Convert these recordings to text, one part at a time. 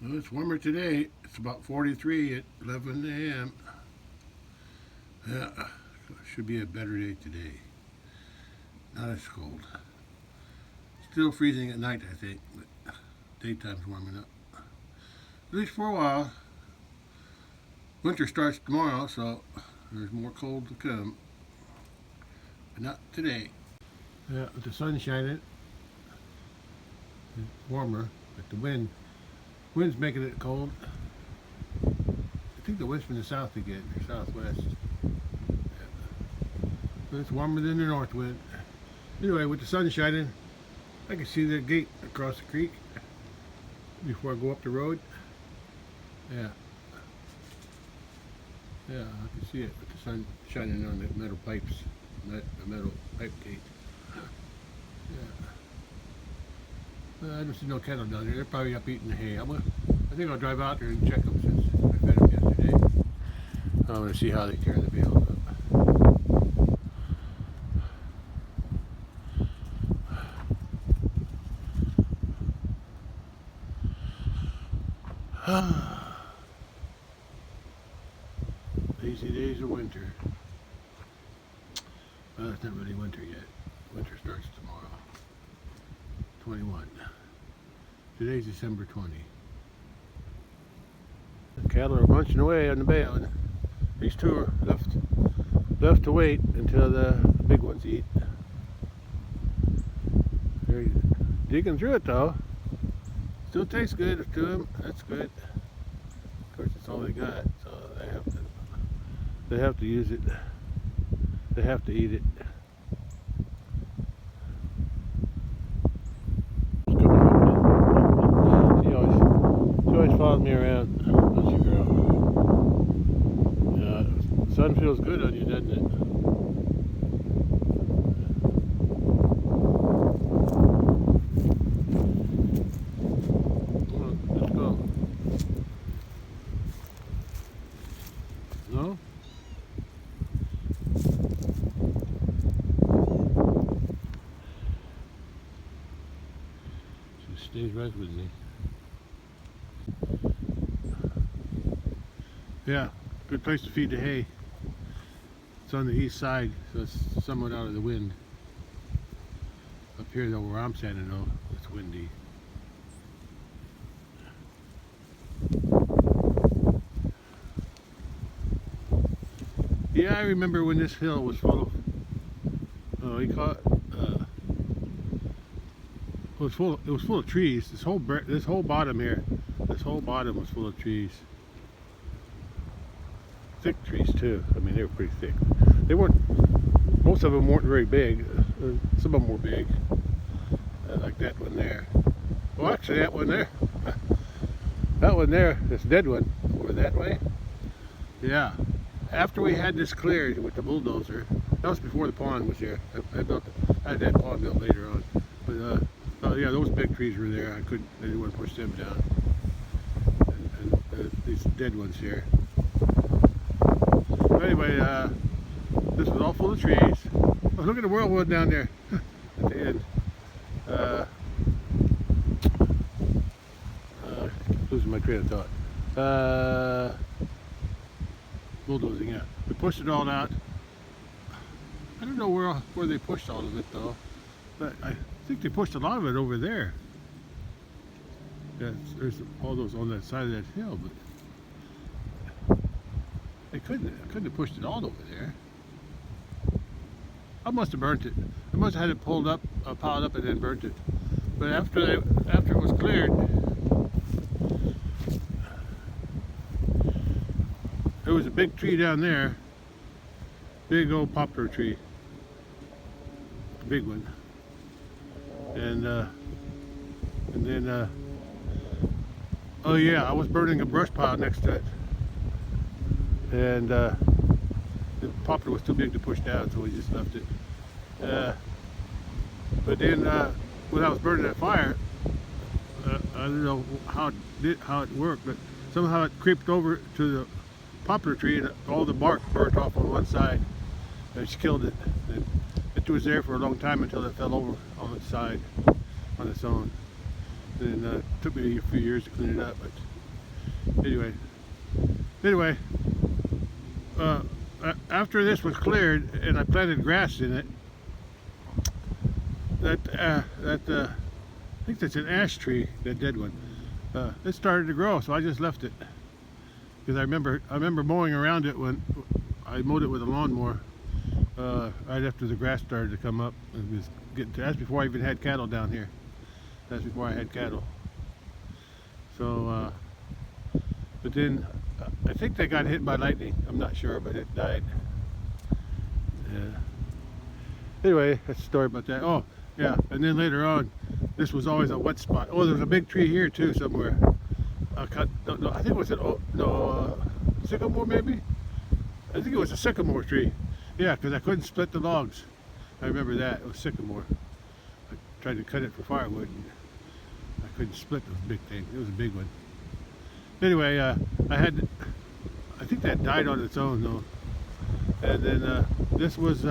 Well, it's warmer today. It's about 43 at 11 a.m. Yeah, should be a better day today. Not as cold. Still freezing at night, I think, but daytime's warming up. At least for a while. Winter starts tomorrow, so there's more cold to come. But not today. Yeah, with the sun shining, it's warmer, but the wind's making it cold. I think the wind's from the south again, or southwest. Yeah. But it's warmer than the north wind. Anyway, with the sun shining, I can see the gate across the creek before I go up the road. Yeah. Yeah, I can see it with the sun shining on the metal pipes, the metal pipe gate. Yeah. I don't see no cattle down there. They're probably up eating the hay. I think I'll drive out there and check them since I fed them yesterday. I want to see how they tear the bales up. Lazy days of winter. Well, it's not really winter yet. Winter starts tomorrow. 21. Today's December 20. The cattle are bunching away on the bale, and these two are left to wait until the big ones eat. They're digging through it though. Still tastes good to them. That's good. Of course, it's all they got, so they have to use it. They have to eat it. She always follows me around. That's your girl. Yeah, the sun feels good on you, doesn't it? Come on, let's go. No? She stays right with me. Yeah, good place to feed the hay. It's on the east side, so it's somewhat out of the wind. Up here though, where I'm standing though, it's windy. Yeah, I remember when this hill was full of, it was full of trees. This whole bottom here, this whole bottom was full of trees. Thick trees too. I mean, they were pretty thick. They weren't. Most of them weren't very big. Some of them were big, like that one there. Well, actually, that one there. That one there. This dead one over that way. Yeah. After we had this cleared with the bulldozer, that was before the pond was here. I had that pond built later on. But yeah, those big trees were there. I didn't want to push them down. And these dead ones here. Anyway, this was all full of trees. Oh, look at the whirlwind down there at the end. Losing my train of thought. Bulldozing, yeah. We pushed it all out. I don't know where they pushed all of it though, but I think they pushed a lot of it over there. Yeah, there's all those on that side of that hill, but they couldn't have pushed it all over there. I must have burnt it. I must have had it pulled up, piled up, and then burnt it. But after it was cleared, there was a big tree down there, big old poplar tree, a big one, and then oh yeah, I was burning a brush pile next to it. And the poplar was too big to push down, so we just left it. But then when I was burning that fire, I don't know how it worked, but somehow it creeped over to the poplar tree and all the bark burnt off on one side, and she killed it. And it was there for a long time until it fell over on its side on its own. And it took me a few years to clean it up, but Anyway, after this was cleared and I planted grass in it, I think that's an ash tree, that dead one. It started to grow, so I just left it because I remember mowing around it when I mowed it with a lawnmower right after the grass started to come up. It was that's before I even had cattle down here. That's before I had cattle. So, but then I think they got hit by lightning. I'm not sure, but it died. Yeah. Anyway, that's the story about that. Oh, yeah. And then later on, this was always a wet spot. Oh, there's a big tree here too somewhere. I think it was sycamore maybe. I think it was a sycamore tree. Yeah, because I couldn't split the logs. I remember that. It was sycamore. I tried to cut it for firewood, and I couldn't split the big thing. It was a big one. Anyway, I think that died on its own though. And then this was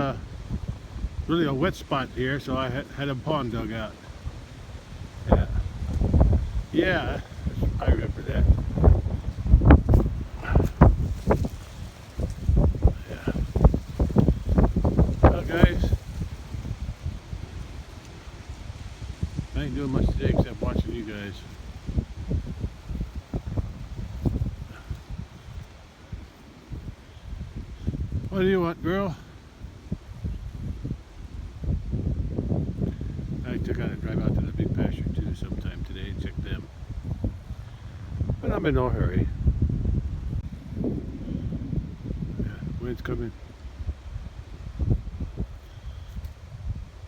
really a wet spot here, so I had a pond dug out. Yeah. Yeah, I remember that. Yeah. Well, guys, I ain't doing much today except watching you guys. What do you want, girl? I took out a drive out to the big pasture too sometime today and check them. But I'm in no hurry. Yeah, wind's coming.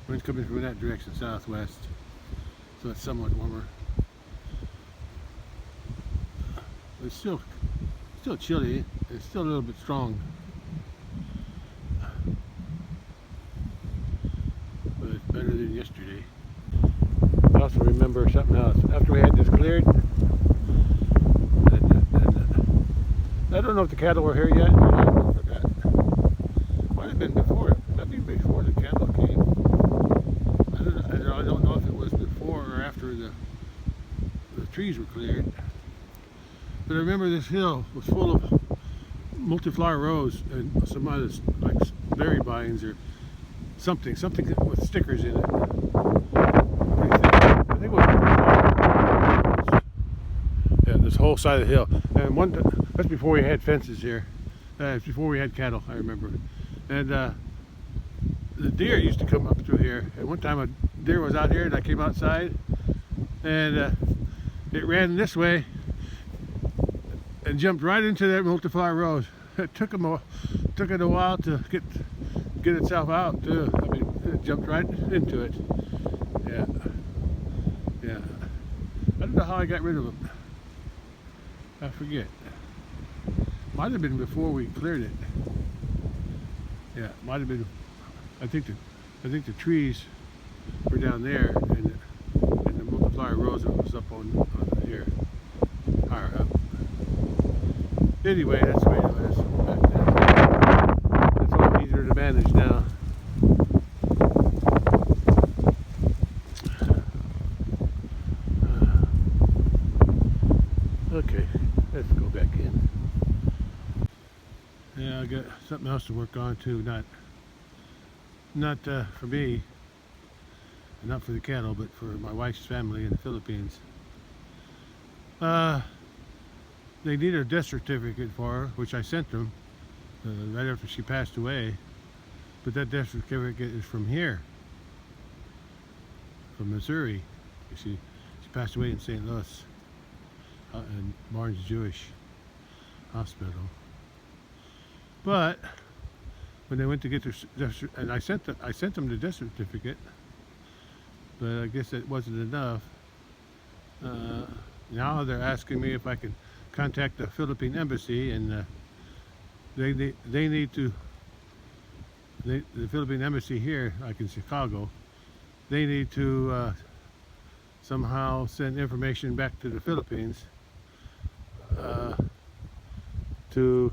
Wind's coming from that direction, southwest. So it's somewhat warmer. It's still chilly. It's still a little bit strong. But it's better than yesterday. I also remember something else. After we had this cleared, I don't know if the cattle were here yet. I forgot. Might have been before. Maybe before the cattle came. I don't know if it was before or after the trees were cleared. But I remember this hill was full of multiflower rose and some other like berry vines or something with stickers in it. I think it was, yeah, this whole side of the hill. And that's before we had fences here. It's before we had cattle, I remember. And the deer used to come up through here. And one time a deer was out here and I came outside and it ran this way and jumped right into that multiflower rose. It took it a while to get itself out too. I mean, it jumped right into it. Yeah, yeah. I don't know how I got rid of them. I forget. Might have been before we cleared it. Yeah, might have been. I think the trees were down there, and the multiflower rose was up on here, higher up. Anyway, that's the way it is. It's a lot easier to manage now. Okay, let's go back in. Yeah, I got something else to work on too. Not for me, and not for the cattle, but for my wife's family in the Philippines. They need a death certificate for her, which I sent them right after she passed away. But that death certificate is from here, from Missouri. She passed away in St. Louis, in Barnes Jewish Hospital. But when they went to get their, and I sent them the death certificate, but I guess that wasn't enough. Now they're asking me if I can contact the Philippine embassy, and they need to. The Philippine embassy here, like in Chicago, they need to somehow send information back to the Philippines to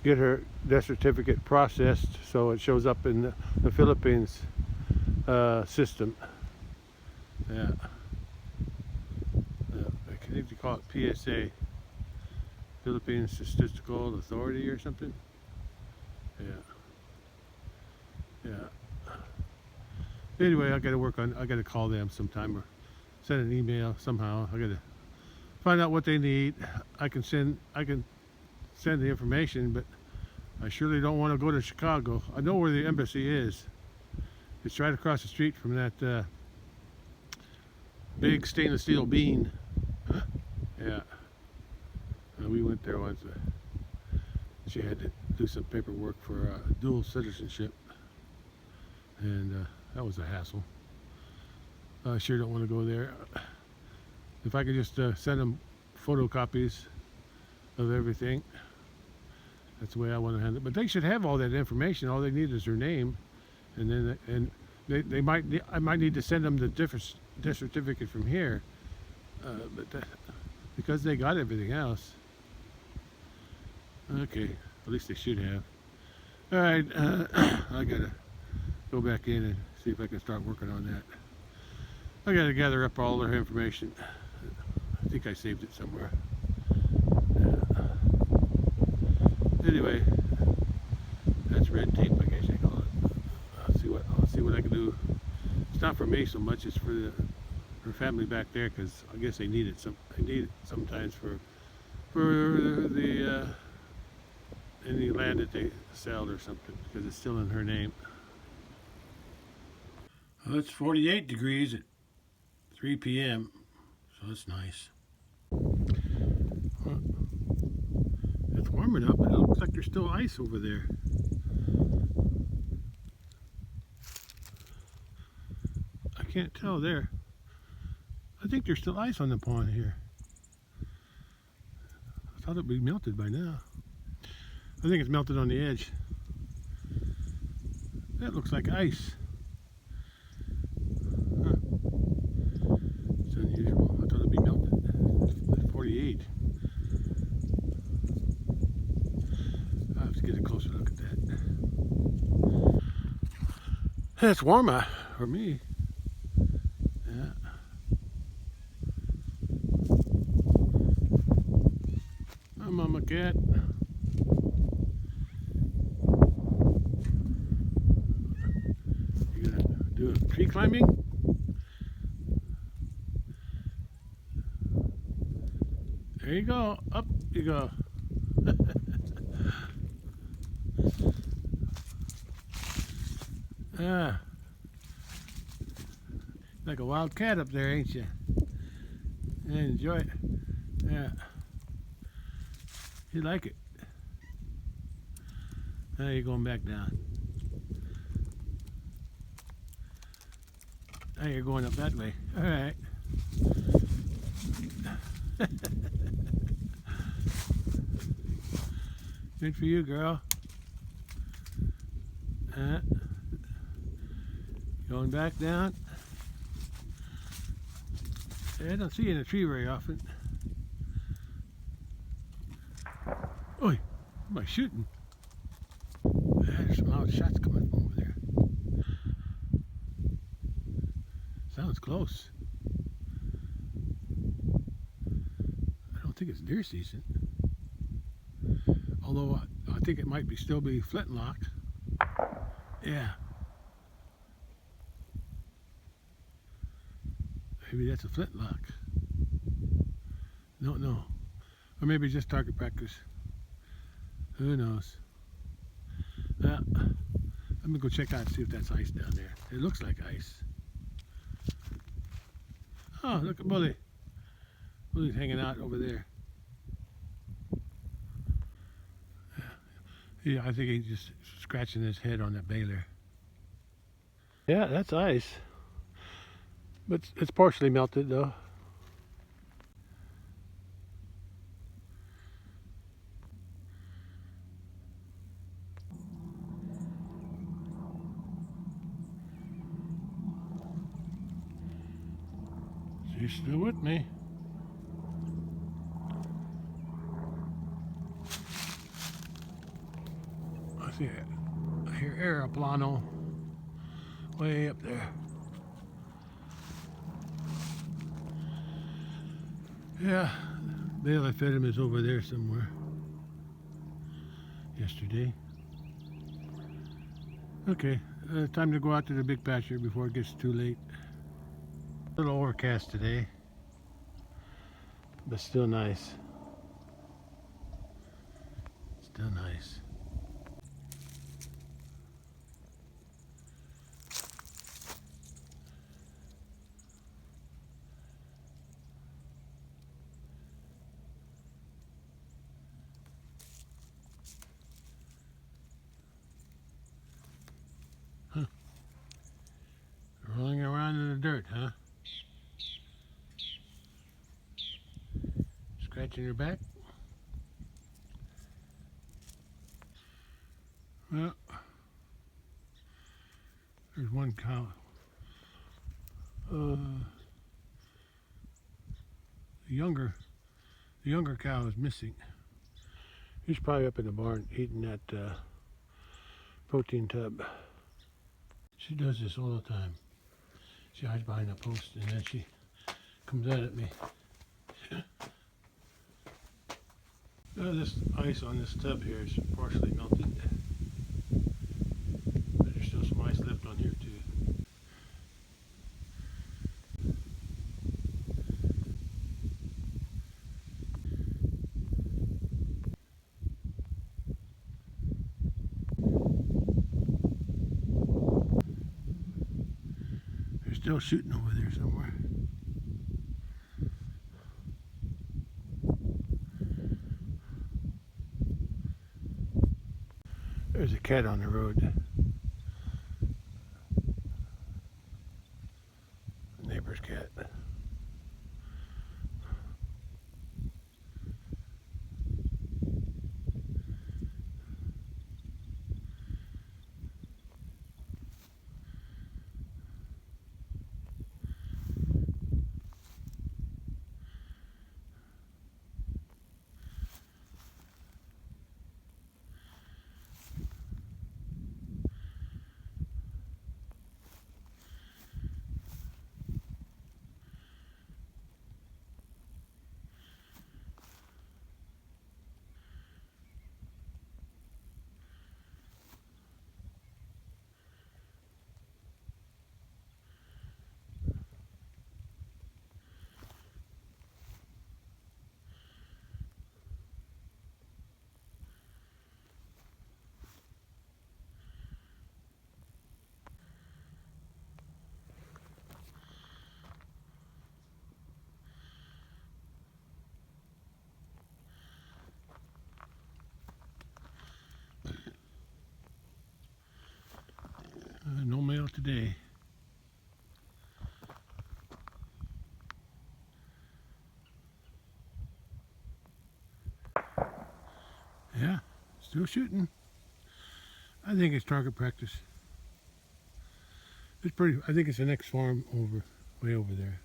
get her death certificate processed, so it shows up in the Philippines system. Yeah. I think they call it PSA. Philippine Statistical Authority or something. Yeah. Yeah. Anyway, I gotta call them sometime or send an email somehow. I gotta find out what they need. I can send the information, but I surely don't want to go to Chicago. I know where the embassy is. It's right across the street from that big stainless steel bean. Yeah. We went there once. She had to do some paperwork for dual citizenship, and that was a hassle. I sure don't want to go there. If I could just send them photocopies of everything, that's the way I want to handle it. But they should have all that information. All they need is their name, and then I might need to send them the death certificate from here, because they got everything else. Okay, at least they should have. All right, I gotta go back in and see if I can start working on that. I gotta gather up all their information. I think I saved it somewhere. Anyway, that's red tape, I guess I call it. I'll see what I can do. It's not for me so much; it's for her family back there, because I guess they need it. They need it sometimes for the any land that they sell or something, because it's still in her name. Well, it's 48 degrees at 3 p.m., so that's nice. Well, it's warming up, but it looks like there's still ice over there. I can't tell there. I think there's still ice on the pond here. I thought it'd be melted by now. I think it's melted on the edge. That looks like ice. Huh. It's unusual. I thought it'd be melted. It's 48. I'll have to get a closer look at that. It's warmer for me. Yeah. Hi, Mama Cat. You gonna do tree climbing? There you go. Up you go. Ah, like a wild cat up there, ain't you? Yeah, enjoy it. Yeah, you like it. Now you're going back down. Now you're going up that way. All right. Good for you, girl. Going back down. I don't see you in a tree very often. Oi, what am I shooting? There's some loud shots coming from over there. Sounds close. I don't think it's deer season. Although I think it might still be flintlocked. Yeah. Maybe that's a flintlock. No. Or maybe just target practice. Who knows? I'm gonna go check out and see if that's ice down there. It looks like ice. Oh, look at Bully. Bully's hanging out over there. Yeah, I think he's just scratching his head on that baler. Yeah, that's ice. But it's partially melted though. She's still with me. I see it. I hear aeroplano way up there. Yeah, bale I fed him is over there somewhere yesterday. Okay, time to go out to the big pasture before it gets too late. A little overcast today, but still nice. Still nice. Huh. Rolling around in the dirt, huh? Scratching your back? Well, there's one cow. The younger cow is missing. He's probably up in the barn eating that protein tub. She does this all the time. She hides behind a post and then she comes out at me. This ice on this tub here is partially melted. But there's still some ice left on here too. They're still shooting over there somewhere. There's a cat on the road. A neighbor's cat. No mail today. Yeah, still shooting. I think it's target practice. It's pretty. I think it's the next farm over, way over there.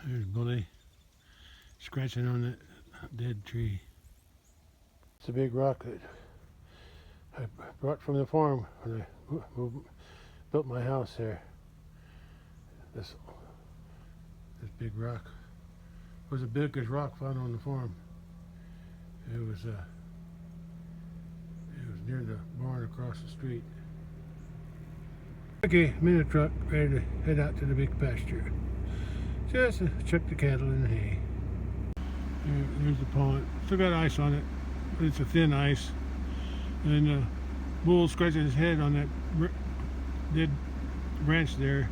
There's Bully scratching on that dead tree. It's a big rock that I brought from the farm when I built my house here. This big rock was the biggest rock found on the farm. It was near the barn across the street. Okay, I'm in the truck, ready to head out to the big pasture. Just to check the cattle in the hay. Here's the pond. Still got ice on it, but it's a thin ice. And bull scratching his head on that dead branch there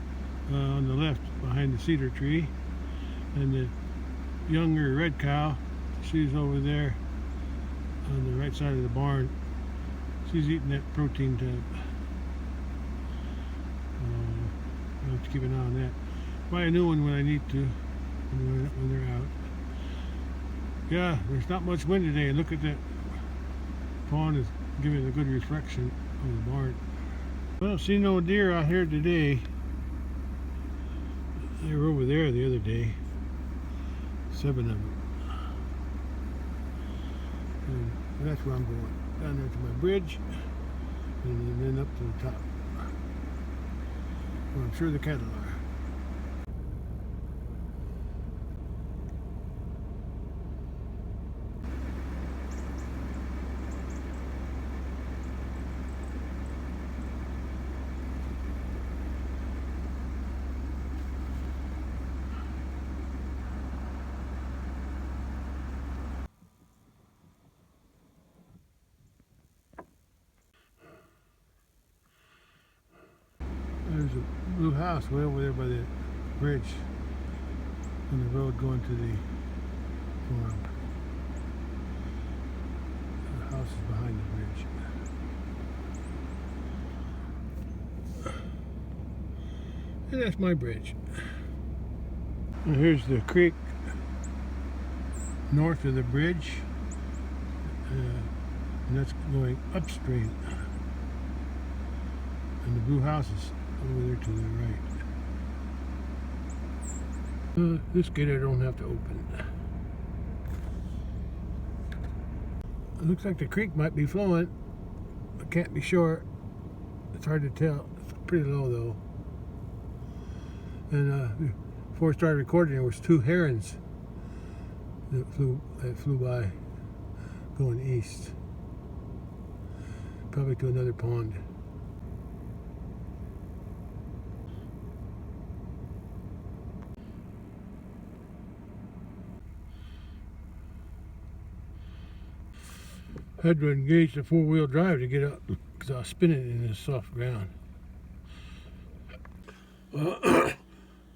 on the left behind the cedar tree. And the younger red cow, she's over there on the right side of the barn. She's eating that protein tub. I'll have to keep an eye on that. Buy a new one when I need to, when they're out. Yeah, there's not much wind today. Look at that pond is giving a good reflection of the barn. I don't see no deer out here today. They were over there the other day. 7 of them. And that's where I'm going. Down there to my bridge and then up to the top. Well, I'm sure the cattle are. There's a blue house way over there by the bridge on the road going to the farm. The house is behind the bridge. And that's my bridge. And here's the creek north of the bridge. And that's going upstream. And the blue house is over there to the right. This gate I don't have to open. It looks like the creek might be flowing. I can't be sure. It's hard to tell. It's pretty low though. And before I started recording, there was 2 herons that flew by going east. Probably to another pond. I had to engage the 4-wheel drive to get up because I was spinning in this soft ground.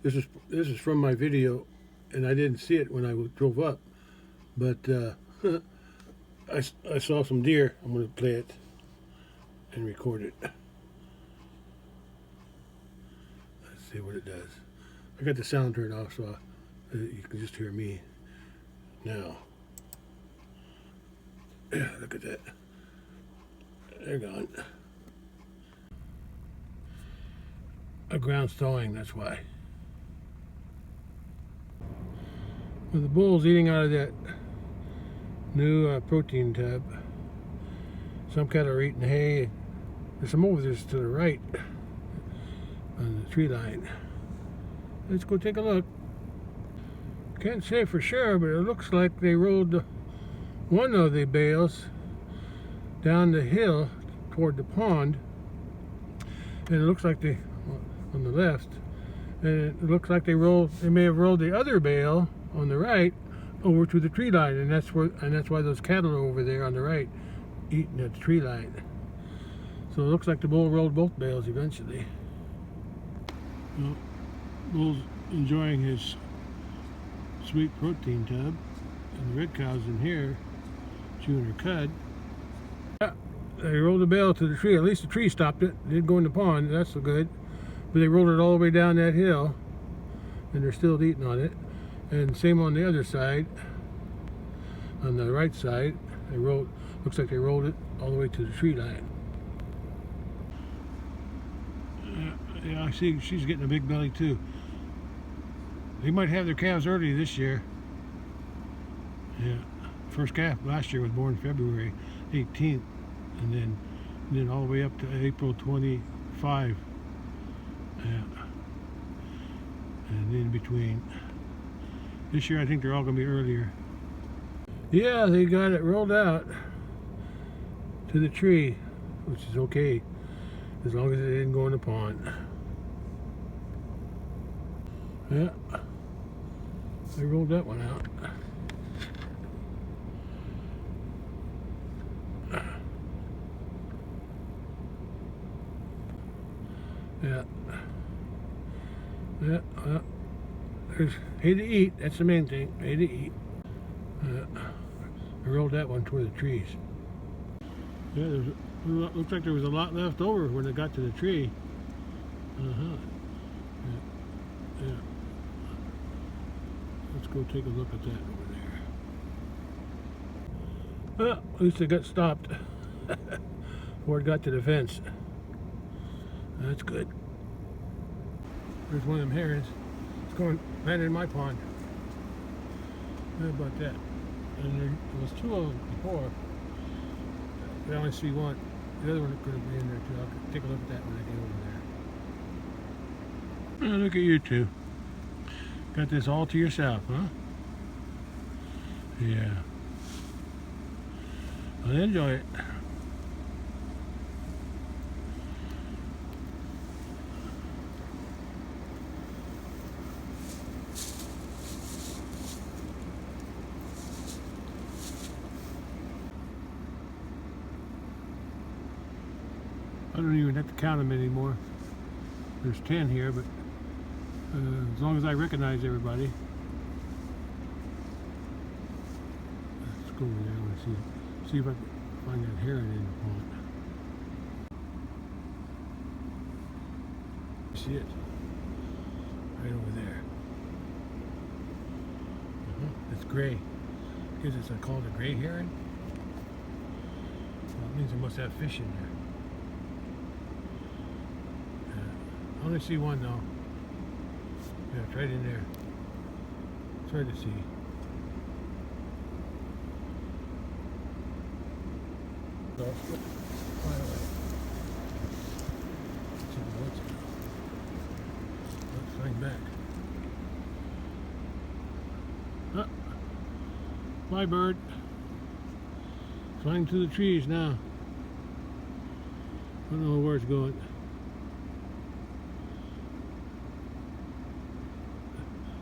This is from my video, and I didn't see it when I drove up, but I saw some deer. I'm going to play it and record it. Let's see what it does. I got the sound turned off so you can just hear me now. Yeah, look at that. They're gone. A ground's thawing, that's why. Well, the bull's eating out of that new protein tub. Some cattle are eating hay. There's some over there to the right on the tree line. Let's go take a look. Can't say for sure, but it looks like they rolled one of the bales down the hill toward the pond, and it looks like they on the left, and it looks like they may have rolled the other bale on the right over to the tree line, and that's why those cattle are over there on the right eating at the tree line. So it looks like the bull rolled both bales eventually. Well, bull's enjoying his sweet protein tub, and the red cow's in here chewing her cud. Yeah, they rolled the bale to the tree. At least the tree stopped it. It didn't go in the pond. That's so good. But they rolled it all the way down that hill, and they're still eating on it. And same on the other side. On the right side, looks like they rolled it all the way to the tree line. Yeah, I see she's getting a big belly too. They might have their calves early this year. Yeah. First calf last year was born February 18th, and then all the way up to April 25. Yeah. And in between. This year I think they're all going to be earlier. Yeah, they got it rolled out to the tree, which is okay, as long as it didn't go in the pond. Yeah. They rolled that one out. Yeah. Yeah. There's hay to eat. That's the main thing. Hay to eat. I rolled that one toward the trees. Yeah, looks like there was a lot left over when it got to the tree. Yeah. Let's go take a look at that over there. Well, at least it got stopped before it got to the fence. That's good. There's one of them herons. It's going landing in my pond. How about that? And there was 2 of them before. But I only see one. The other one could have been in there too. I'll take a look at that when I get over there. Oh, look at you two. Got this all to yourself, huh? Yeah. Well, enjoy it. I don't even have to count them anymore. There's 10 here, but as long as I recognize everybody. Let's go over there and see if I can find that heron in the pond. See it? Right over there. It's gray. Is it called a gray heron? Well, it means it must have fish in there. I only see one though. Yeah, it's right in there. It's hard to see. Let's find back. Ah, bye bird. Flying through the trees now. I don't know where it's going.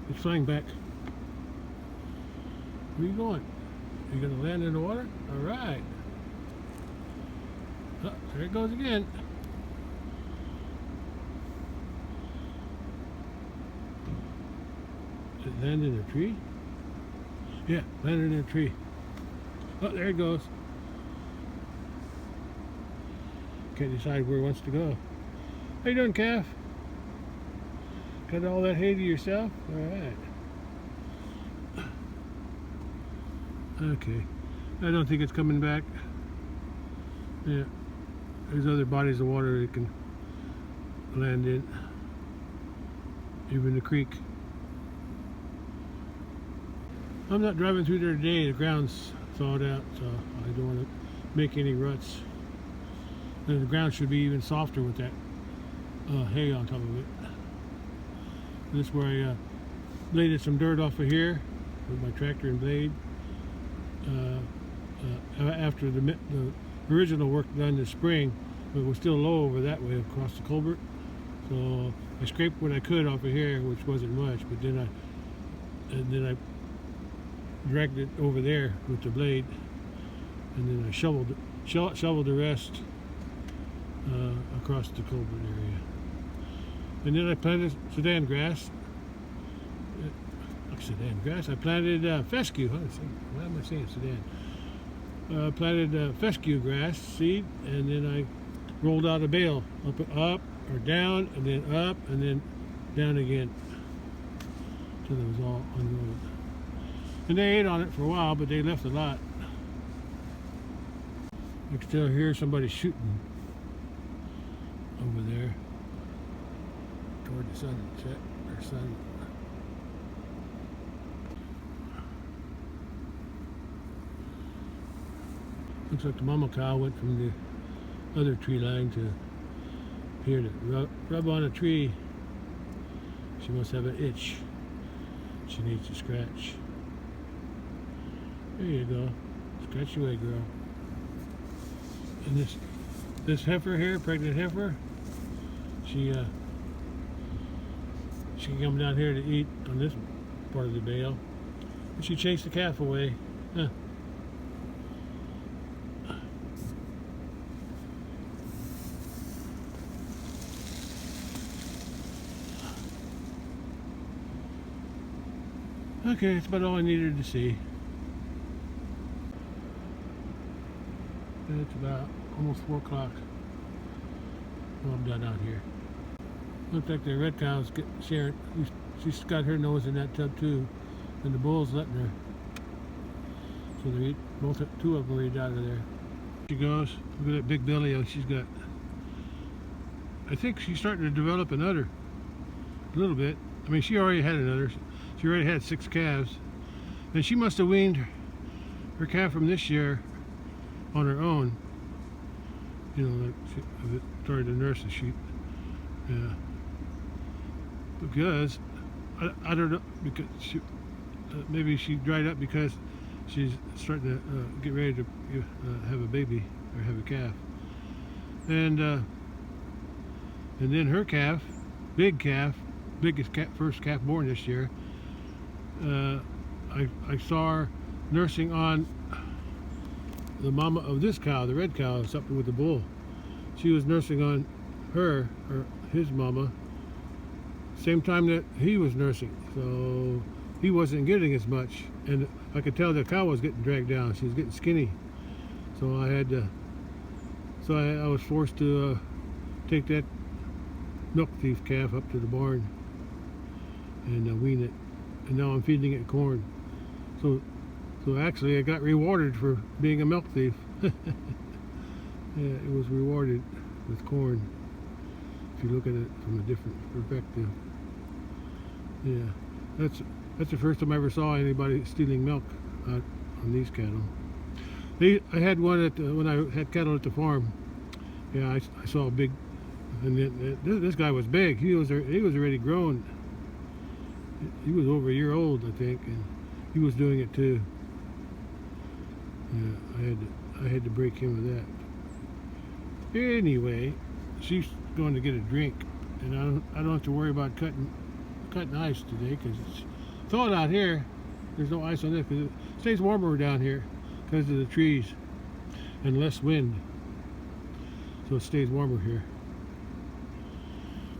It's flying back. Where are you going? Are you going to land in the water? All right. Oh, there it goes again. Did it land in a tree? Yeah, landed in a tree. Oh, there it goes. Can't decide where it wants to go. How you doing, calf? Got all that hay to yourself? All right. Okay. I don't think it's coming back. Yeah. There's other bodies of water it can land in. Even the creek. I'm not driving through there today. The ground's thawed out, so I don't want to make any ruts. And the ground should be even softer with that hay on top of it. This is where I bladed some dirt off of here with my tractor and blade. After the original work done this spring, but it was still low over that way across the culvert. So I scraped what I could off of here, which wasn't much, but then I dragged it over there with the blade, and then I shoveled the rest across the culvert area. And then I planted Sudan grass. Sudan grass. I planted fescue. Why am I saying Sudan? Planted fescue grass seed, and then I rolled out a bale up or down, and then up, and then down again until it was all unrolled. And they ate on it for a while, but they left a lot. I can still hear somebody shooting over there toward the sunset or sun. Looks like the mama cow went from the other tree line to here to rub on a tree. She must have an itch. She needs to scratch. There you go. Scratch away, girl. And this heifer here, pregnant heifer, she can come down here to eat on this part of the bale. And she chased the calf away. Huh. Okay, that's about all I needed to see. It's about almost 4 o'clock. Well, I'm done out here. Looks like the red cow's sharing. She's got her nose in that tub too, and the bull's letting her. So they eat two of them are eat out of there. She goes. Look at that big belly she's got. I think she's starting to develop an udder a little bit. I mean, she already had an udder. She already had 6 calves, and she must have weaned her calf from this year on her own. You know, like she started to nurse the sheep. Yeah. because I don't know, because she maybe she dried up because she's starting to get ready to have a baby or have a calf, and then her calf, big calf, biggest calf, first calf born this year. I saw her nursing on the mama of this cow, the red cow, something with the bull. She was nursing on her, or his mama, same time that he was nursing. So he wasn't getting as much, and I could tell the cow was getting dragged down. She was getting skinny. So I had to, so I was forced to take that milk thief calf up to the barn and wean it. And now I'm feeding it corn. So actually I got rewarded for being a milk thief. Yeah, it was rewarded with corn, if you look at it from a different perspective. Yeah, that's the first time I ever saw anybody stealing milk out on these cattle. I had one when I had cattle at the farm. Yeah, I saw a big, and then, this guy was big. He was already grown. He was over a year old, I think, and he was doing it too. Yeah, I had to break him of that. Anyway, she's going to get a drink, and I don't have to worry about cutting ice today because it's thawed out here. There's no ice on this because it stays warmer down here because of the trees and less wind, so it stays warmer here.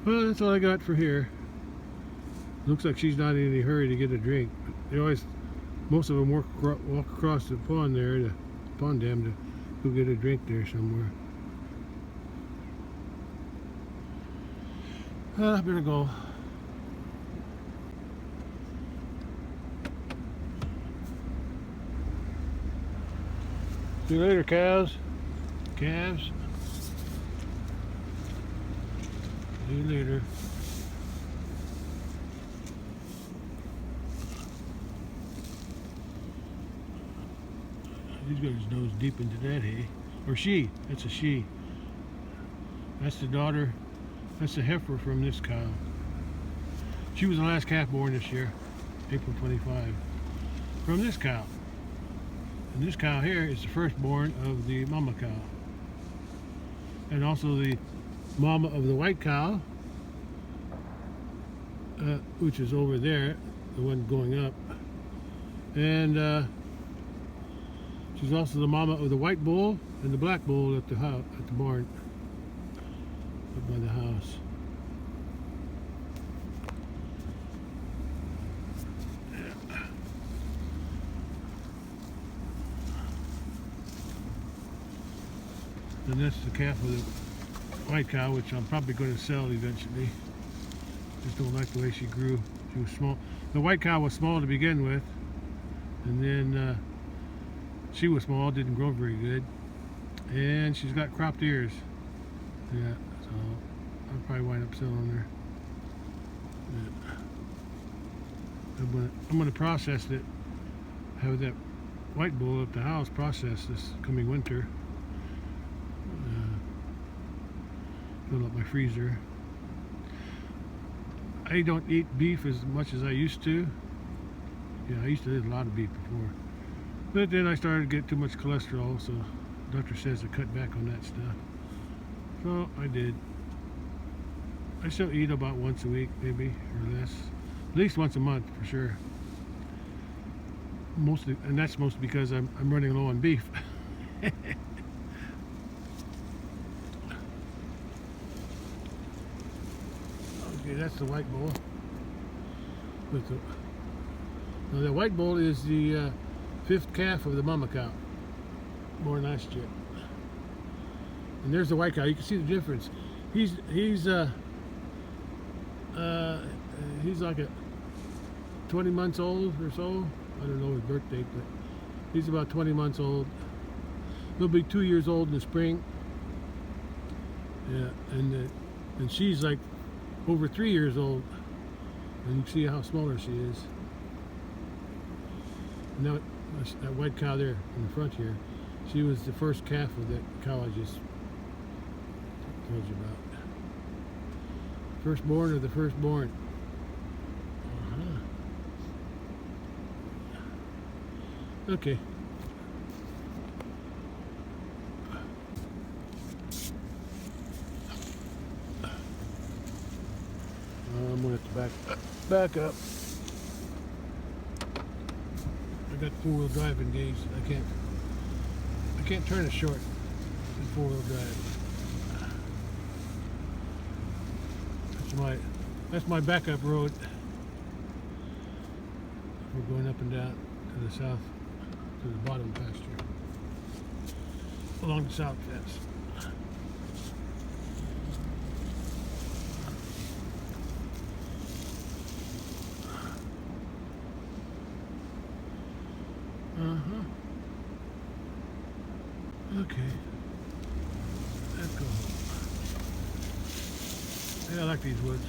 Well, that's all I got for here. Looks like she's not in any hurry to get a drink. They always, most of them walk across the pond there, the pond dam, to go get a drink there somewhere. I better go. See you later, cows. Calves. See you later. He's got his nose deep into that hay. Or she. That's a she. That's the daughter. That's the heifer from this cow. She was the last calf born this year, April 25, from this cow. And this cow here is the firstborn of the mama cow. And also the mama of the white cow, which is over there, the one going up. And she's also the mama of the white bull and the black bull at the house, at the barn, up by the house. And that's the calf of the white cow, which I'm probably going to sell eventually. Just don't like the way she grew. She was small. The white cow was small to begin with, and then she was small, didn't grow very good, and she's got cropped ears. Yeah, so I'll probably wind up selling her. Yeah. I'm gonna process it. Have that white bull at the house process this coming winter. Fill up my freezer. I don't eat beef as much as I used to. Yeah, I used to eat a lot of beef before. But then I started to get too much cholesterol, so the doctor says to cut back on that stuff. So I did. I still eat about once a week, maybe, or less. At least once a month, for sure. Mostly, and that's mostly because I'm running low on beef. Okay, that's the white bull. Now the white bull is the fifth calf of the mama cow, born last year. And there's the white cow. You can see the difference. He's like a 20 months old or so. I don't know his birth date, but he's about 20 months old. He'll be 2 years old in the spring. Yeah, and she's like over 3 years old, and you can see how smaller she is. Now that white cow there in the front here, she was the first calf of that cow I just told you about. Firstborn of the firstborn. Okay. I'm gonna have to back up. I got four-wheel drive engaged. I can't turn it short in four-wheel drive. That's my backup road. We're going up and down to the south, to the bottom pasture, along the south fence. Okay. Let's go home. Yeah, I like these woods.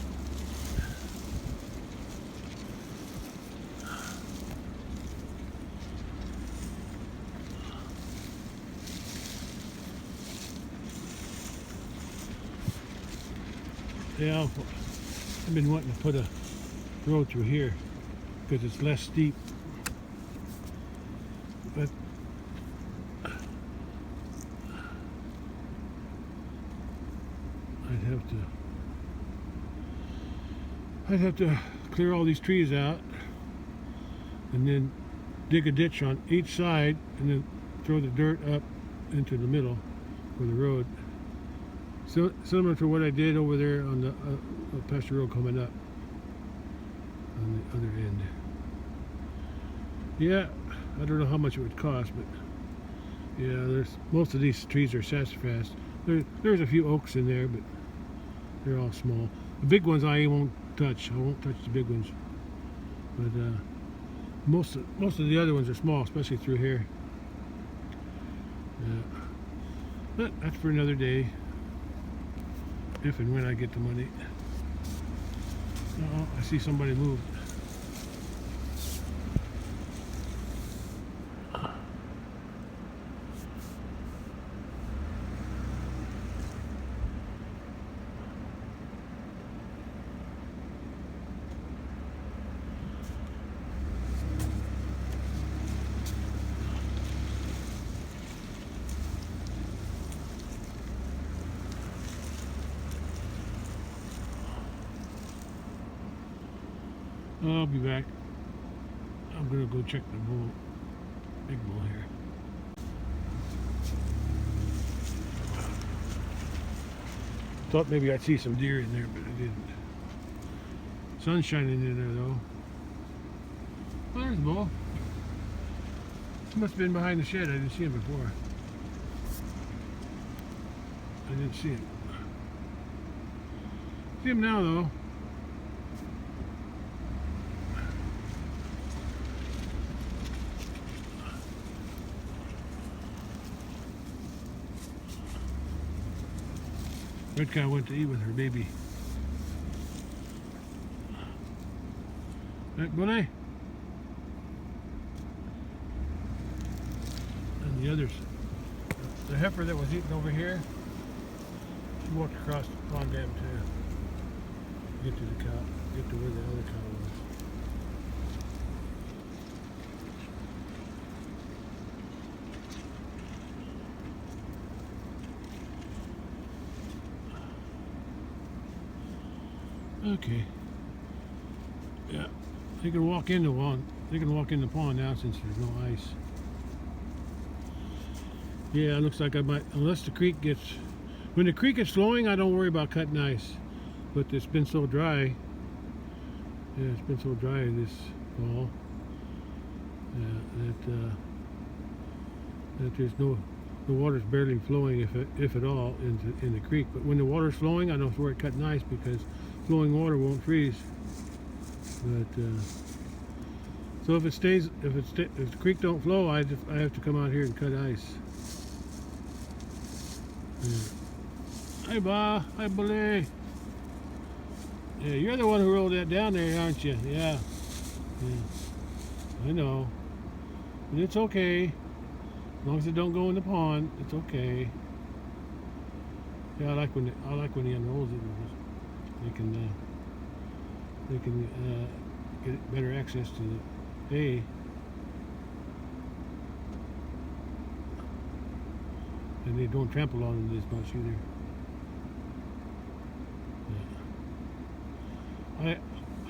Yeah, I've been wanting to put a road through here because it's less steep. But I'd have to clear all these trees out and then dig a ditch on each side and then throw the dirt up into the middle for the road. So similar to what I did over there on the pasture road coming up on the other end. Yeah, I don't know how much it would cost, but yeah, most of these trees are sassafras. There's a few oaks in there, but they're all small. The big ones I won't touch. I won't touch the big ones. But most of the other ones are small, especially through here. Yeah. But that's for another day. If and when I get the money. Oh, I see somebody move. I'll be back. I'm gonna go check the big bull here. Thought maybe I'd see some deer in there, but I didn't. Sun's shining in there though. Oh, there's the bull. He must have been behind the shed. I didn't see him before. I didn't see him. See him now though. Red cow went to eat with her baby. Right, Bunny? And the others. The heifer that was eating over here, she walked across the pond dam to get to the cow, get to where the other cow was. Okay. Yeah, they can walk in the pond. They can walk in the pond now since there's no ice. Yeah, it looks like I might, unless the creek gets, when the creek is flowing, I don't worry about cutting ice. But it's been so dry. Yeah, it's been so dry this fall. Yeah, that there's no, the water's barely flowing, if at all, in the creek. But when the water's flowing, I don't worry about cutting ice because flowing water won't freeze. But so if the creek don't flow, I have to come out here and cut ice. Yeah. Hi, Ba. Hi, Bully. Yeah, you're the one who rolled that down there, aren't you? Yeah. Yeah. I know. But it's okay. As long as it don't go in the pond, it's okay. Yeah, I like when he unrolls it. They can get better access to the hay. and they don't trample on them as much either.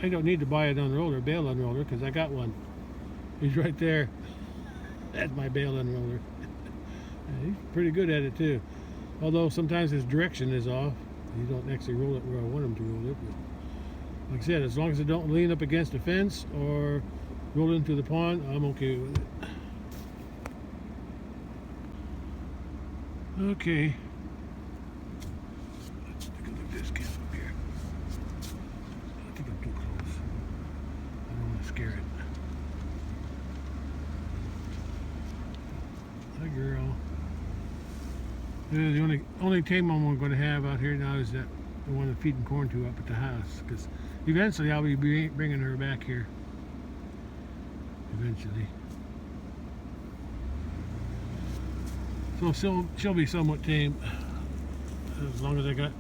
I don't need to buy an unroller, bale unroller, because I got one. He's right there. That's my bale unroller. He's pretty good at it too. Although sometimes his direction is off. You don't actually roll it where I want him to roll it. But like I said, as long as it don't lean up against the fence or roll into the pond, I'm okay with it. Okay. Let's take a look at this calf up here. I think I'm too close. I don't want to scare it. Hi, girl. The only tame I'm going to have out here now is that the one I'm feeding corn to up at the house, because eventually I'll be bringing her back here. Eventually. So she'll be somewhat tame as long as I got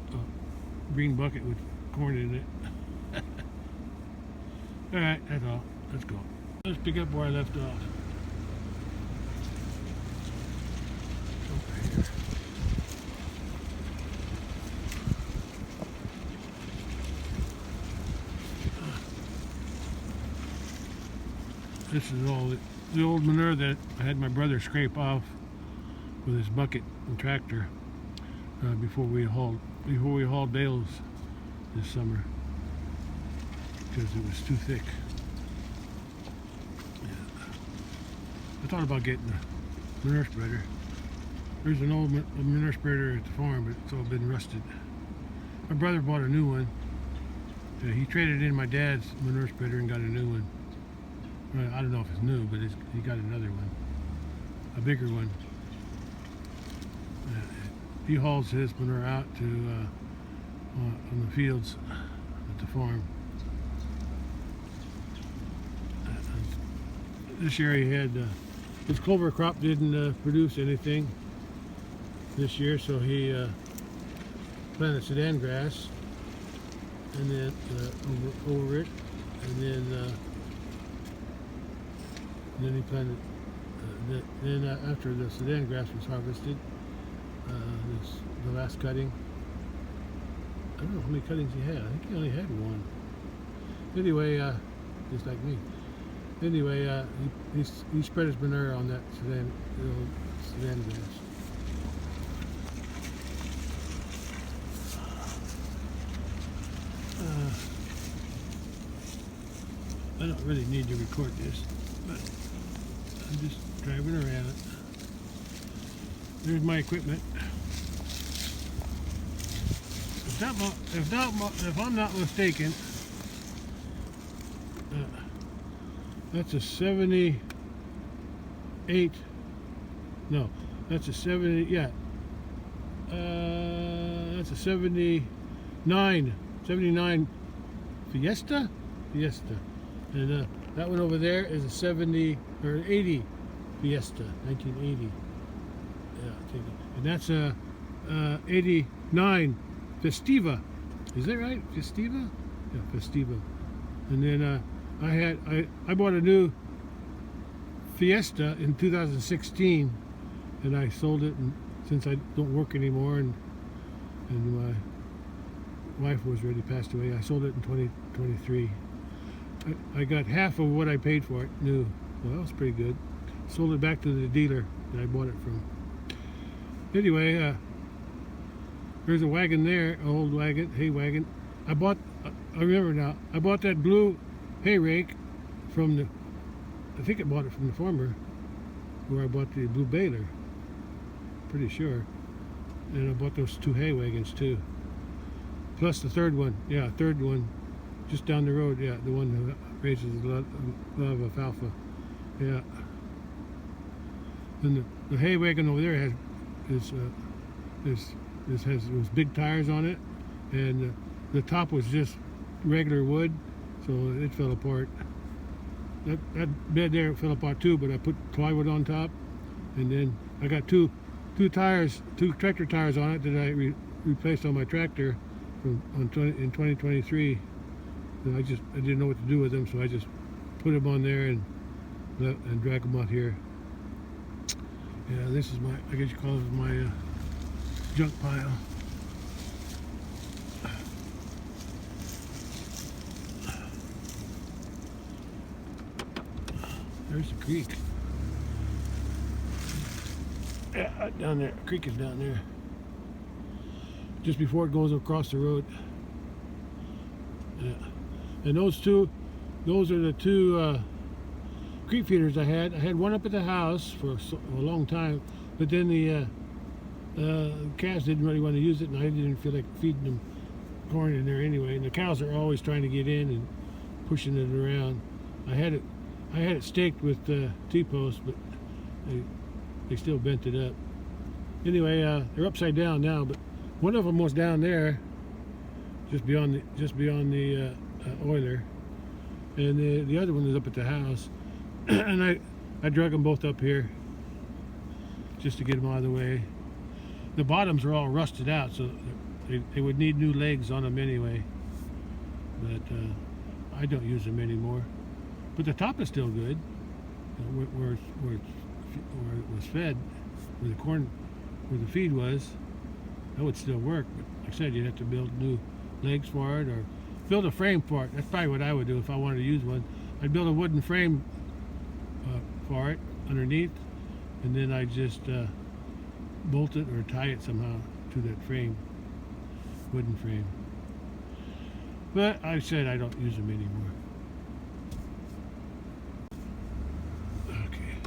a green bucket with corn in it. All right, that's all. Let's go. Let's pick up where I left off. Over here. This is all the old manure that I had my brother scrape off with his bucket and tractor before we hauled bales this summer, because it was too thick. I thought about getting a manure spreader. There's an old manure spreader at the farm, but it's all been rusted. My brother bought a new one. He traded in my dad's manure spreader and got a new one. Well, I don't know if it's new, but he got another one, a bigger one. He hauls his manure out to on the fields at the farm. This year he had his clover crop didn't produce anything this year, so he planted Sudan grass, and then over it, and then he planted. Then after the Sudan grass was harvested, the last cutting. I don't know how many cuttings he had. I think he only had one. Anyway, just like me. Anyway, he spread his manure on that Sudan grass. I don't really need to record this, but I'm just driving around. There's my equipment. If I'm not mistaken, that's a 78. No, that's a 70. Yeah, that's a 79 Fiesta, and that one over there is a 70 or 80 Fiesta, 1980. Yeah, and that's a 89 Festiva. Is that right? Festiva? Yeah, Festiva. And then I bought a new Fiesta in 2016, and I sold it. And since I don't work anymore, and my wife was already passed away, I sold it in 2023. I got half of what I paid for it new. Well, that was pretty good. Sold it back to the dealer that I bought it from. Anyway, there's a wagon there, an old wagon, hay wagon. I remember now, I bought that blue hay rake from I think I bought it from the farmer where I bought the blue baler. Pretty sure. And I bought those two hay wagons too. Plus the third one, just down the road, yeah, the one that raises a lot of alfalfa. Yeah. And the hay wagon over there has those big tires on it, and the top was just regular wood, so it fell apart. That bed there fell apart too, but I put plywood on top, and then I got two tractor tires on it that I replaced on my tractor in 2023. And I didn't know what to do with them, so I just put them on there and drag them out here. Yeah, this is my, I guess you call it my junk pile. There's the creek. Yeah, down there. The creek is down there. Just before it goes across the road. Yeah. And those are the two creek feeders I had. I had one up at the house for a long time, but then the calves didn't really want to use it, and I didn't feel like feeding them corn in there anyway. And the cows are always trying to get in and pushing it around. I had it staked with T-posts, but they still bent it up. Anyway, they're upside down now, but one of them was down there, just beyond the oiler, and the other one is up at the house. And I drug them both up here just to get them out of the way. The bottoms are all rusted out, so they would need new legs on them anyway. But I don't use them anymore. But the top is still good, where it was fed, where the corn, where the feed was. That would still work, but like I said, you'd have to build new legs for it or build a frame for it. That's probably what I would do if I wanted to use one. I'd build a wooden frame for it underneath, and then I just bolt it or tie it somehow to that frame, wooden frame. But I said I don't use them anymore. Okay.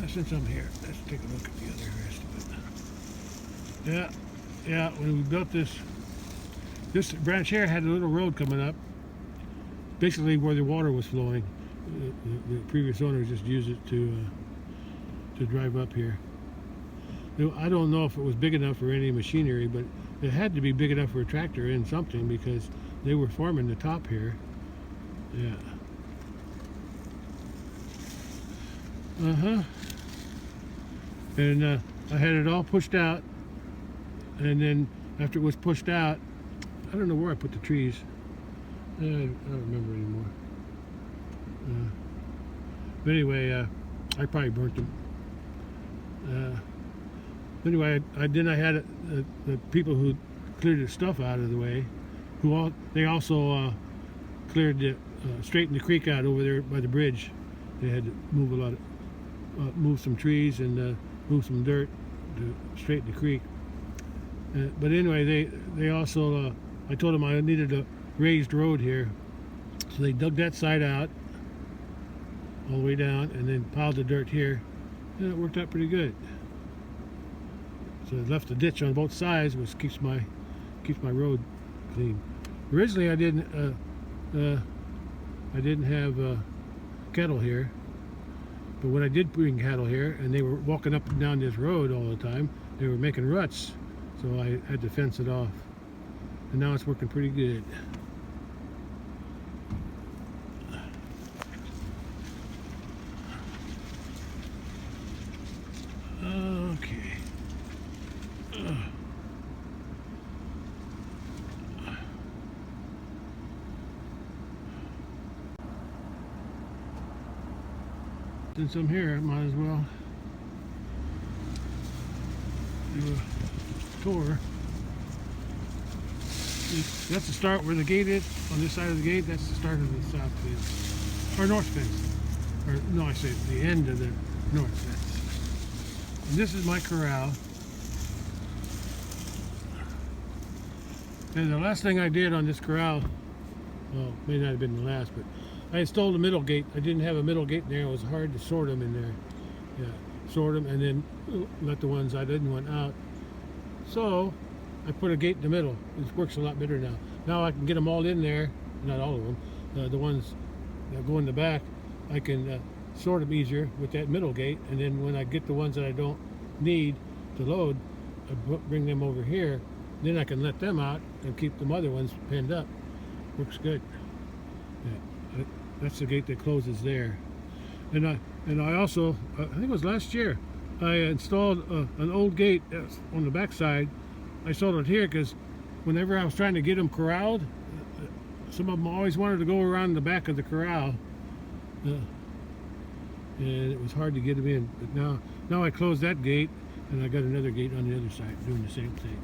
Since I'm here, let's take a look at the other rest of it. Yeah. When we built this branch here had a little road coming up, basically where the water was flowing. The previous owner just used it to drive up here. I don't know if it was big enough for any machinery, but it had to be big enough for a tractor and something, because they were forming the top here. Yeah. And I had it all pushed out, and then after it was pushed out, I don't know where I put the trees. I don't remember anymore. But anyway, I probably burnt them. Anyway, then I had the people who cleared the stuff out of the way, they also cleared straightened the creek out over there by the bridge. They had to move move some trees and move some dirt to straighten the creek. But anyway, they also I told them I needed a raised road here, so they dug that side out all the way down and then piled the dirt here, and it worked out pretty good. So it left a ditch on both sides, which keeps my road clean. Originally, I didn't have cattle here, but when I did bring cattle here, and they were walking up and down this road all the time, they were making ruts, so I had to fence it off, and now it's working pretty good. Okay. Since I'm here, I might as well do a tour. That's the start where the gate is. On this side of the gate, that's the start of the south fence, or north fence. Or no, I say the end of the north fence. And this is my corral. And the last thing I did on this corral, well, may not have been the last, but I installed a middle gate. I didn't have a middle gate in there. It was hard to sort them in there. Yeah, sort them and then let the ones I didn't want out. So I put a gate in the middle. It works a lot better now. Now I can get them all in there, not all of them. The ones that go in the back, I can sort them easier with that middle gate. And then when I get the ones that I don't need to load, I bring them over here. Then I can let them out and keep the other ones pinned up. Works good. Yeah. That's the gate that closes there. And I also, I think it was last year, I installed an old gate on the back side. I installed it here because whenever I was trying to get them corralled, some of them always wanted to go around the back of the corral, and it was hard to get them in. But now I closed that gate, and I got another gate on the other side doing the same thing.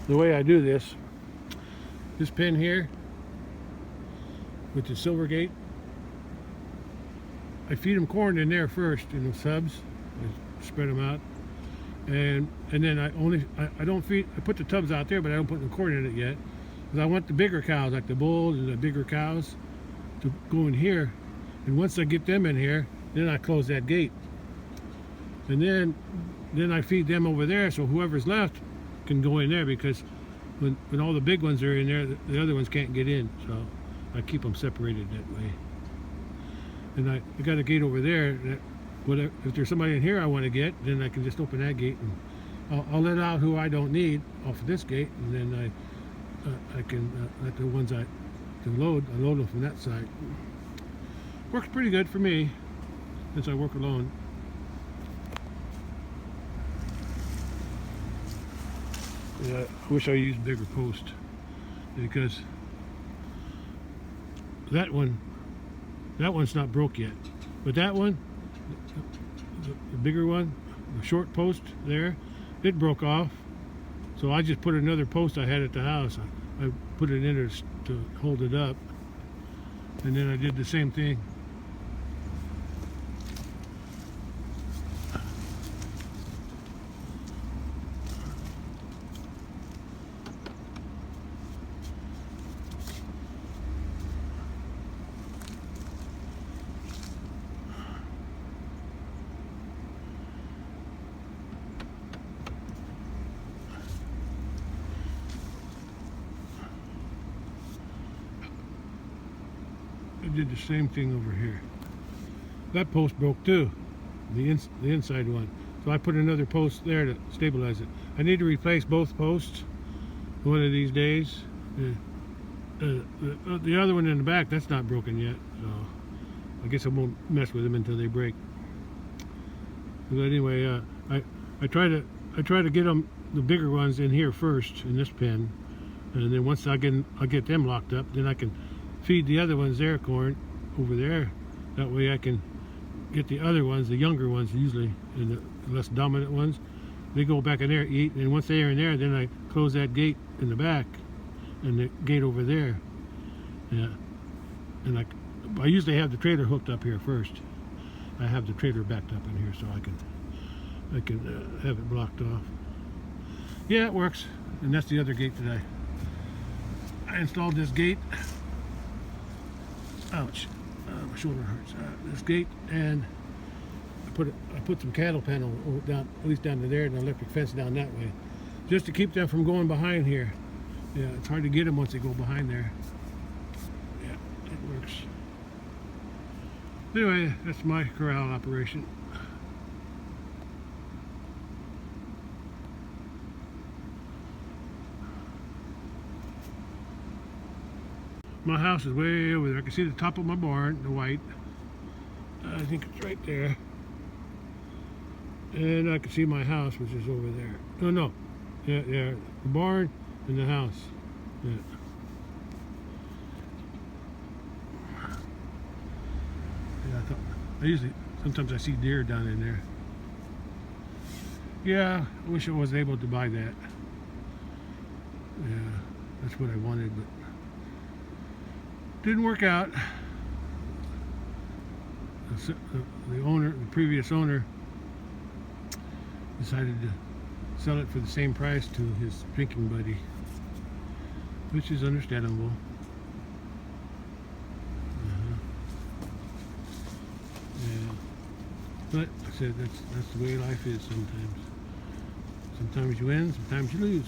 The way I do this pen here with the silver gate, I feed them corn in there first in the tubs. I spread them out, and then I don't feed. I put the tubs out there, but I don't put the corn in it yet, because I want the bigger cows, like the bulls and the bigger cows, to go in here. And once I get them in here, then I close that gate, and then I feed them over there, so whoever's left can go in there, because when all the big ones are in there, the other ones can't get in. So I keep them separated that way. And I got a gate over there that if there's somebody in here I want to get, then I can just open that gate, and I'll let out who I don't need off of this gate, and then I can let the ones I load them from that side. Works pretty good for me since I work alone. Yeah, I wish I used bigger post, because that one's not broke yet, but that one, the bigger one, the short post there, it broke off. So I just put another post I had at the house. I put it in there to hold it up, and then I did the same thing. I did the same thing over here. That post broke too, the inside one. So I put another post there to stabilize it. I need to replace both posts one of these days. The other one in the back, that's not broken yet, so I guess I won't mess with them until they break. But anyway, I try to get them, the bigger ones, in here first in this pen, and then once I get them locked up, then I can feed the other ones their corn over there. That way I can get the other ones, the younger ones usually, and the less dominant ones, they go back in there, eat, and once they're in there, then I close that gate in the back and the gate over there. Yeah. And I usually have the trailer hooked up here first. I have the trailer backed up in here so I can have it blocked off. Yeah, it works. And that's the other gate that I installed this gate. Ouch, my shoulder hurts. This gate, and I put some cattle panel down, at least down to there, and an electric fence down that way, just to keep them from going behind here. Yeah, it's hard to get them once they go behind there. Yeah, it works. Anyway, that's my corral operation. My house is way over there. I can see the top of my barn, the white. I think it's right there. And I can see my house, which is over there. Oh no, yeah, the barn and the house. Yeah. Yeah, sometimes I see deer down in there. Yeah, I wish I was able to buy that. Yeah, that's what I wanted, but didn't work out. The previous owner, decided to sell it for the same price to his drinking buddy, which is understandable. Yeah, but like I said, that's the way life is sometimes. Sometimes you win, sometimes you lose.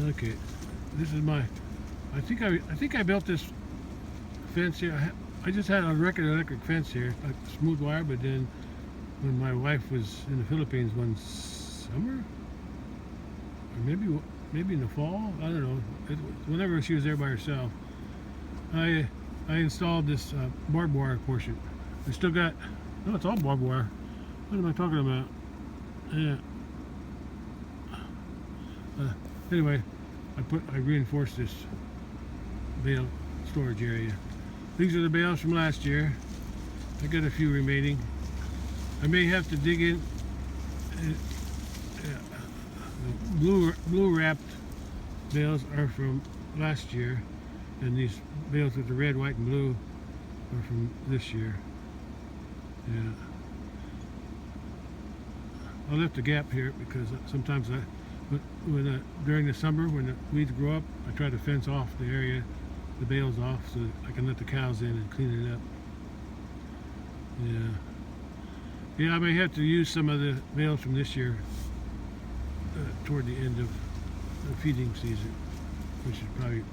Okay, this is my. I think I built this fence here. I just had a regular electric fence here, like smooth wire. But then, when my wife was in the Philippines one summer, or maybe in the fall, I don't know. Whenever she was there by herself, I I installed this barbed wire portion. I still got, no, it's all barbed wire. What am I talking about? Yeah. Anyway, I reinforced this bale storage area. These are the bales from last year. I got a few remaining. I may have to dig in. Blue wrapped bales are from last year, and these bales with the red, white, and blue are from this year. Yeah. I left a gap here because sometimes during the summer when the weeds grow up, I try to fence off the area, the bales off, so that I can let the cows in and clean it up. Yeah. Yeah, I may have to use some of the bales from this year toward the end of the feeding season, which is probably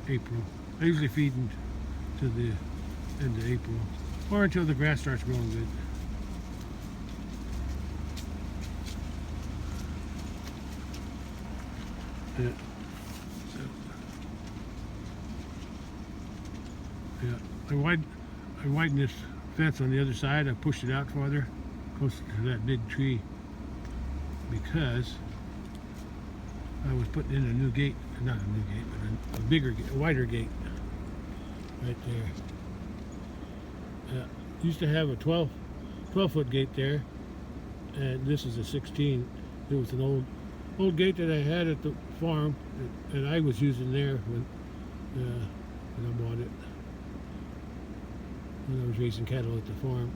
April. I usually feed them to the end of April, or until the grass starts growing good. Yeah. So, yeah. I widened this fence on the other side. I pushed it out farther, closer to that big tree, because I was putting in a new gate, not a new gate, but a bigger gate, a wider gate, right there. Used to have a 12-foot gate there, and this is a 16. It was an old gate that I had at the farm, and I was using there when I bought it, when I was raising cattle at the farm.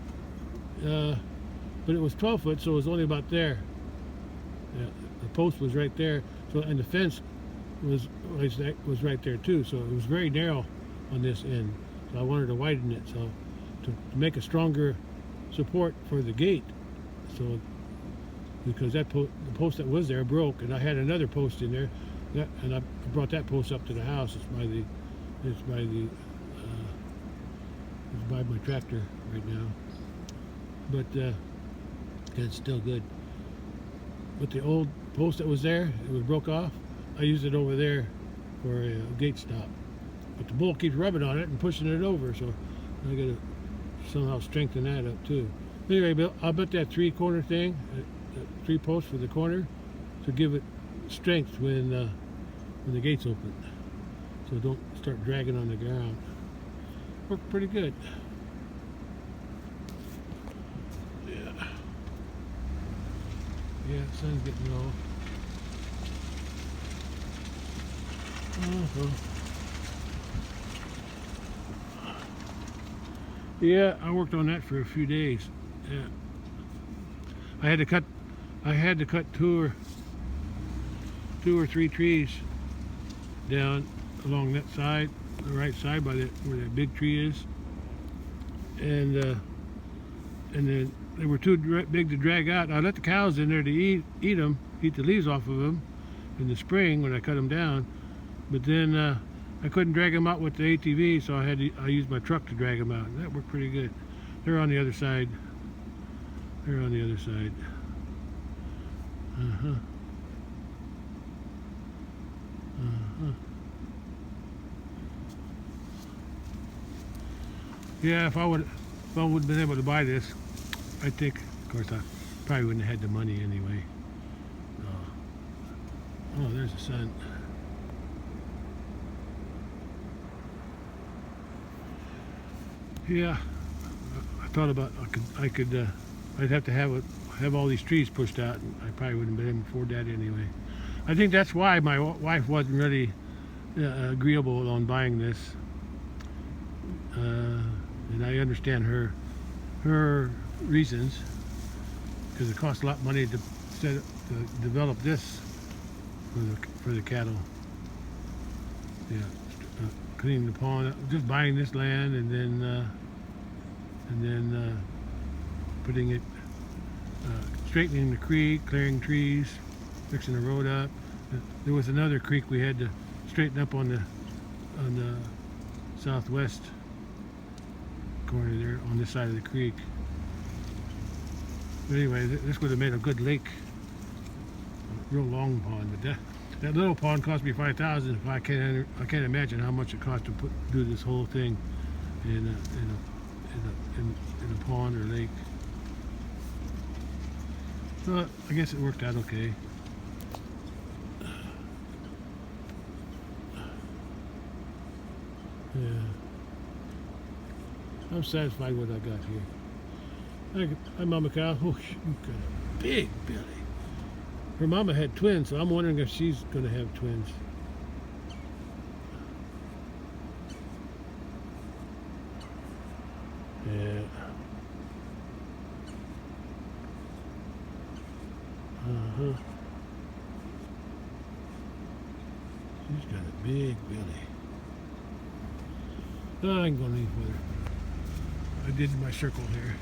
But it was 12 foot, so it was only about there. The post was right there, so, and the fence was right there too, so it was very narrow on this end. So I wanted to widen it, so to make a stronger support for the gate. So because the post that was there broke, and I had another post in there, and I brought that post up to the house. It's by my tractor right now, but it's still good. But the old post that was there, it was broke off. I used it over there for a gate stop, but the bull keeps rubbing on it and pushing it over, so I got to somehow strengthen that up too. Anyway, I'll bet that 3-corner thing, 3 posts for the corner, to give it strength when the gate's open, so don't start dragging on the ground. Worked pretty good. Yeah, sun's getting low. Yeah, I worked on that for a few days. Yeah. I had to cut two or three trees down along that side, the right side by where that big tree is, and then they were too big to drag out. I let the cows in there to eat the leaves off of them in the spring when I cut them down, but then I couldn't drag them out with the ATV, so I used my truck to drag them out. That worked pretty good. They're on the other side. They're on the other side. Yeah, if I would have been able to buy this, I think, of course, I probably wouldn't have had the money anyway. Oh, there's the sun. Yeah, I thought about I'd have to have all these trees pushed out, and I probably wouldn't have been able to afford that anyway. I think that's why my wife wasn't really agreeable on buying this, and I understand her reasons, because it costs a lot of money to develop this for the cattle. Yeah, cleaning the pond, just buying this land, and then putting it, straightening the creek, clearing trees, fixing the road up. There was another creek we had to straighten up on the southwest corner there, on this side of the creek. But anyway, this would have made a good lake, a real long pond. But that little pond cost me $5,000. I can't imagine how much it cost to do this whole thing in a pond or lake. So I guess it worked out okay. Yeah, I'm satisfied with what I got here. Hi, Mama Cow. Oh, you've got a big belly. Her mama had twins, so I'm wondering if she's going to have twins. Yeah. Uh-huh. She's got a big belly. Oh, I can go any further. I did my circle here.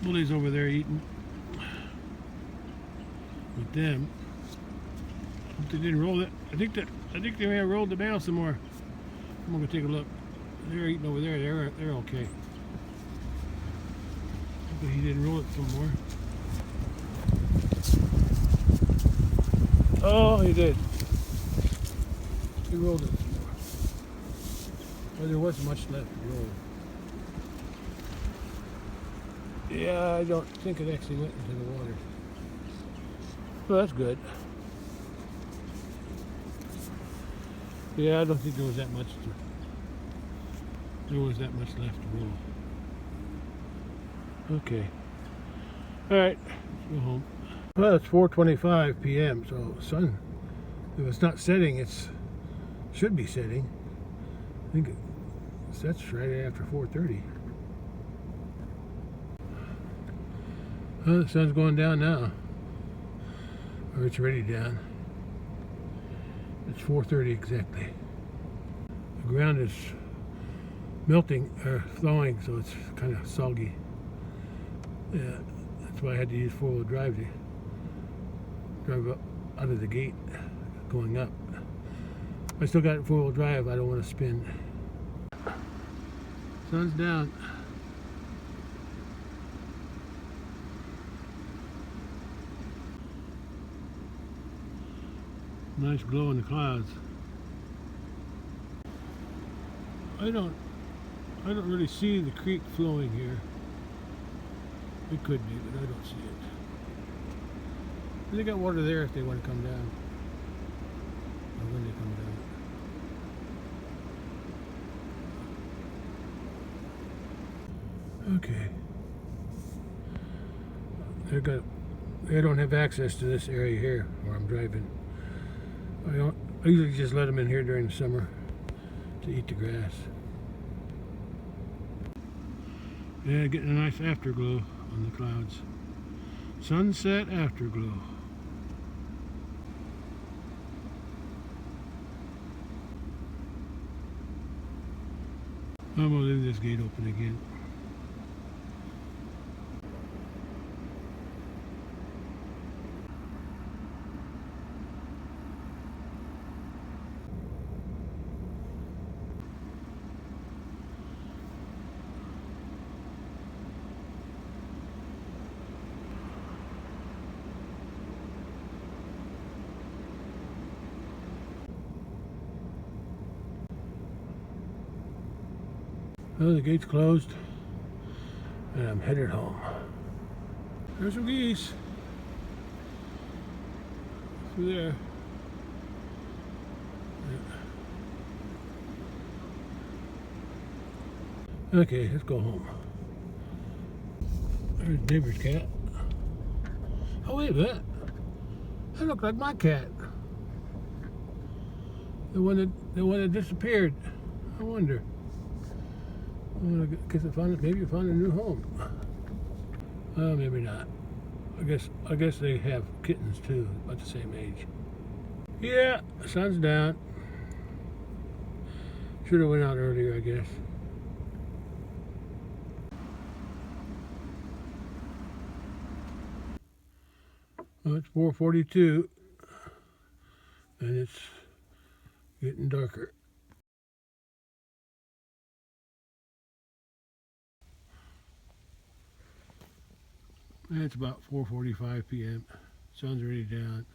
Willie's over there eating with them. Hope they didn't roll it. I think they may have rolled the bale some more. I'm gonna take a look. They're eating over there. They're okay. But he didn't roll it some more. Oh, he did. He rolled it some more. Well, there wasn't much left to roll. Yeah, I don't think it actually went into the water. Well, that's good. Yeah, I don't think there was that much left to roll. Okay. All right, let's go home. Well, it's 4:25 p.m. So sun, if it's not setting, it should be setting. I think it sets right after 4:30. Well, the sun's going down now, or it's already down. It's 4:30 exactly. The ground is melting or thawing, so it's kind of soggy. Yeah, that's why I had to use four-wheel drive to drive up out of the gate going up. I still got four-wheel drive. I don't want to spin. Sun's down. Nice glow in the clouds. I don't really see the creek flowing here. It could be, but I don't see it. They got water there if they want to come down. Or when they come down. Okay. They don't have access to this area here where I'm driving. I usually just let them in here during the summer to eat the grass. Yeah, getting a nice afterglow on the clouds. Sunset afterglow. I'm gonna leave this gate open again. Well, the gate's closed, and I'm headed home. There's some geese through there. Yeah. Okay, let's go home. There's neighbor's cat. Oh, wait a minute. That looks like my cat. The one that disappeared. I wonder. Maybe you found a new home. Maybe not. I guess they have kittens too, about the same age. Yeah, sun's down. Should have went out earlier, I guess. Well, it's 4:42, and it's getting darker. It's about 4:45 p.m. Sun's already down.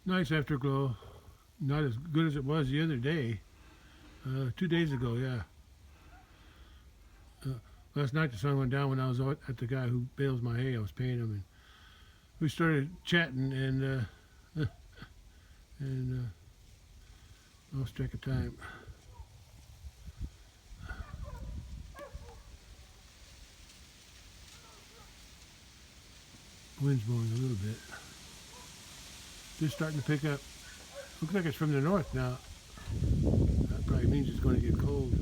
Nice afterglow. Not as good as it was the other day. 2 days ago, yeah. Last night the sun went down when I was out at the guy who bales my hay. I was paying him, and we started chatting and lost track of time. Wind's blowing a little bit. Just starting to pick up. Looks like it's from the north now. That probably means it's going to get cold.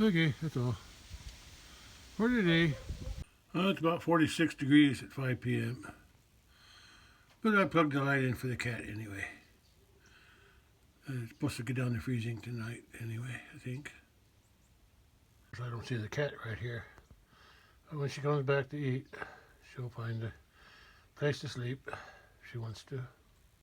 Okay, that's all for today. It's about 46 degrees at 5 p.m. But I plugged the light in for the cat anyway. It's supposed to get down to freezing tonight anyway, I think. I don't see the cat right here. But when she comes back to eat, she'll find a place to sleep if she wants to.